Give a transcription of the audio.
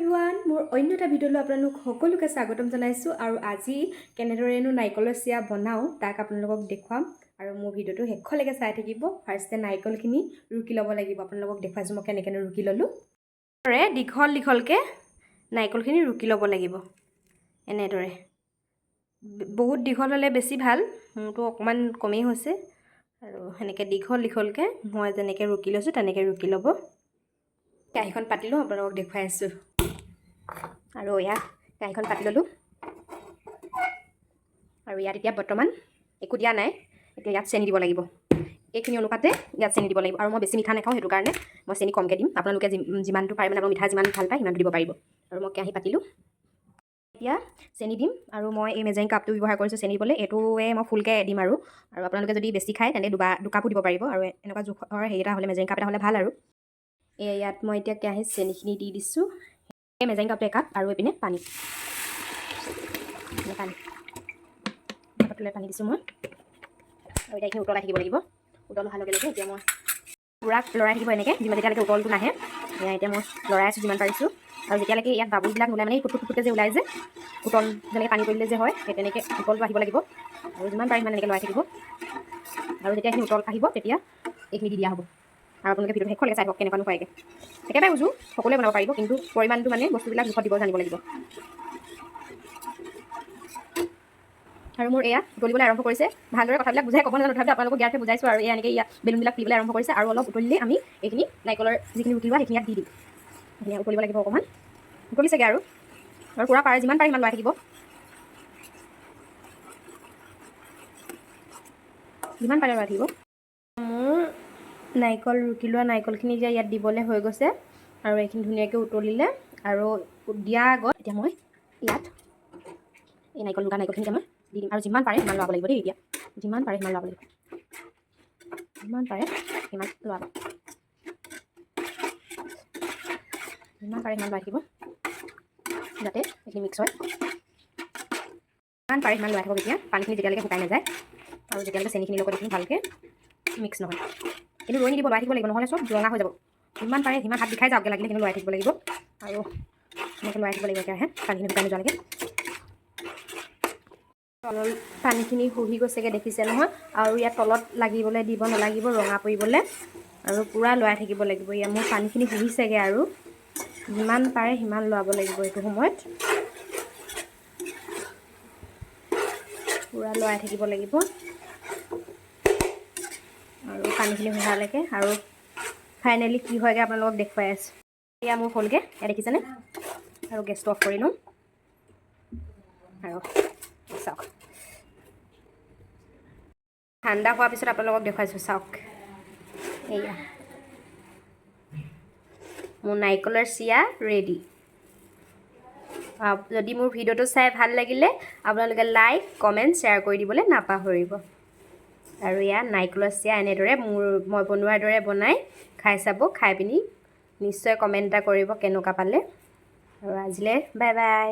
Everyone মোৰ অন্য এটা ভিডিঅ'লৈ আপোনালোক সকলোকে স্বাগতম জনাইছোঁ আৰু আজি কেনেদৰেনো নাৰিকলৰ চিৰা বনাওঁ তাক আপোনালোকক দেখুৱাম আৰু মোৰ ভিডিঅ'টো শেষলৈকে চাই থাকিব। ফাৰ্ষ্টে নাৰিকলখিনি ৰুকি ল'ব লাগিব। আপোনালোকক দেখুৱাইছোঁ মই কেনেকৈ ৰুকি ল'লোঁ। দীঘল দীঘলকৈ নাৰিকলখিনি ৰুকি ল'ব লাগিব এনেদৰে। বহুত দীঘল হ'লে বেছি ভাল, মোৰতো অকণমান কমেই হৈছে আৰু সেনেকৈ দীঘল দীঘলকৈ মই যেনেকৈ ৰুকি লৈছোঁ তেনেকৈ ৰুকি ল'ব। কাঁহীখন পাতি লওঁ, আপোনালোকক দেখুৱাই আছোঁ। আৰু এয়া কাঁহীখন পাতি ল'লোঁ আৰু ইয়াত এতিয়া বৰ্তমান একো দিয়া নাই। এতিয়া ইয়াত চেনি দিব লাগিব, এইখিনি অনুপাতে ইয়াত চেনি দিব লাগিব। আৰু মই বেছি মিঠা নাখাওঁ, সেইটো কাৰণে মই চেনি কমকৈ দিম। আপোনালোকে যিমানটো পাৰে মানে মিঠা যিমান ভাল পায় সিমানটো দিব পাৰিব। আৰু মই কাঁহী পাতিলোঁ, এতিয়া চেনি দিম আৰু মই এই মেজাৰিং কাপটো ব্যৱহাৰ কৰিছোঁ চেনি দিবলৈ। এইটোৱে মই ফুলকৈ দিম আৰু আপোনালোকে যদি বেছি খায় তেন্তে দুকাপো দিব পাৰিব। আৰু এনেকুৱা জোখৰ হেৰি এটা হ'লে মেজাৰিং কাপ এটা হ'লে ভাল। আৰু ইয়াত মই এতিয়া কেৰাহীত চেনিখিনি দি দিছোঁ। এই মেজাৰিং কাপটো একাপ আৰু এইপিনে পানী পানী দিছোঁ মই। আৰু এতিয়া এইখিনি উতলাই থাকিব লাগিব। উতল অহাৰ লগে লগে এতিয়া মই পূৰা লৰাই থাকিব এনেকৈ যেতিয়ালৈকে উতলটো নাহে। এতিয়া মই লৰাই আছোঁ যিমান পাৰিছোঁ। আৰু যেতিয়ালৈকে ইয়াত বাবুলবিলাক নোলায়, মানে ফুটফুটকৈ যে ওলাই যে উতল যেনেকৈ পানী পৰিলে যে হয়, সেই তেনেকৈ উতলটো আহিব লাগিব। আৰু যিমান পাৰে সিমান এনেকৈ লৰাই থাকিব। আৰু যেতিয়া এইখিনি উতল আহিব তেতিয়া এইখিনি দি দিয়া হ'ব। আৰু আপোনালোকে ভিডিঅ'টো শেষলৈকে চাই থাকক কেনেকুৱানো হয়গৈ। একেবাৰে উজু সকলোৱে বনাব পাৰিব, কিন্তু পৰিমাণটো মানে বস্তুবিলাক জোখত দিব জানিব লাগিব। আৰু মোৰ এয়া উতলিবলৈ আৰম্ভ কৰিছে। ভালদৰে কথাবিলাক বুজাই ক'ব নাজানো, তথাপিও আপোনালোকক ইয়াতে বুজাইছোঁ। আৰু এয়া এনেকৈ ইয়াত বেলুনবিলাক ফুলিবলৈ আৰম্ভ কৰিছে। আৰু অলপ উতলিলে আমি এইখিনি নাৰিকলৰ যিখিনি ৰুকি লোৱা সেইখিনি ইয়াত দি দিম। সেইখিনি উতলিব লাগিব অকণমান, উতলিছেগৈ আৰু পূৰা পাৰে যিমান পাৰে সিমান লৰাই থাকিব। যিমান পাৰে লৰাই থাকিব। মোৰ নাৰিকল ৰুকি লোৱা নাৰিকলখিনি এতিয়া ইয়াত দিবলৈ হৈ গৈছে। আৰু এইখিনি ধুনীয়াকৈ উতলিলে। আৰু দিয়াৰ আগত এতিয়া মই ইয়াত এই নাৰিকল ৰুকা নাৰিকলখিনি এতিয়া মই দি দিম। আৰু যিমান পাৰে সিমান লৰাব লাগিব দেই। এতিয়া যিমান পাৰে সিমান লৰাব লাগিব, যিমান পাৰে সিমান লৰাব, যিমান পাৰে সিমান লৰাই থাকিব যাতে এইখিনি মিক্স হয়। যিমান পাৰে সিমান লৰাই থাকিব এতিয়া পানীখিনি যেতিয়ালৈকে শুকাই নাযায় আৰু যেতিয়ালৈকে চেনিখিনিৰ লগত এইখিনি ভালকৈ মিক্স নহয়। কিন্তু ৰৈ নিদিব, লৰাই থাকিব লাগিব, নহ'লে চব ৰঙা হৈ যাব। যিমান পাৰে সিমান হাত বিষাই যাওঁকৈ লাগিলে কিন্তু লৰাই থাকিব লাগিব। আৰু এনেকৈ লৰাই থাকিব লাগিব একেৰাহে পানীখিনি শুকাই নোযোৱালৈকে। তলৰ পানীখিনি শুহি গৈছেগৈ দেখিছে নহয়। আৰু ইয়াত তলত লাগিবলৈ দিব নালাগিব, ৰঙা পৰিবলৈ। আৰু পূৰা লৰাই থাকিব লাগিব। ইয়াত মোৰ পানীখিনি শুহিছেগৈ আৰু যিমান পাৰে সিমান লৰাব লাগিব। এইটো সময়ত পূৰা লৰাই থাকিব লাগিব আৰু পানীখিনি শুহালৈকে। আৰু ফাইনেলি কি হয়গৈ আপোনালোকক দেখুৱাই আছোঁ। এয়া মোৰ হ'লগৈ, এয়া দেখিছেনে। আৰু গেছটো অফ কৰি লওঁ আৰু চাওক। ঠাণ্ডা হোৱাৰ পিছত আপোনালোকক দেখুৱাইছোঁ, চাওক। এয়া মোৰ নাৰিকলৰ চিৰা ৰেডি। যদি মোৰ ভিডিঅ'টো চাই ভাল লাগিলে আপোনালোকে লাইক কমেণ্ট শ্বেয়াৰ কৰি দিবলৈ নাপাহৰিব। আৰু এয়া নাৰিকলৰ চিৰা এনেদৰে মই বনোৱাৰ দৰে বনাই খাই চাব। খাই পিনি নিশ্চয় কমেণ্ট এটা কৰিব কেনেকুৱা পালে। আৰু আজিলৈ বাই বাই।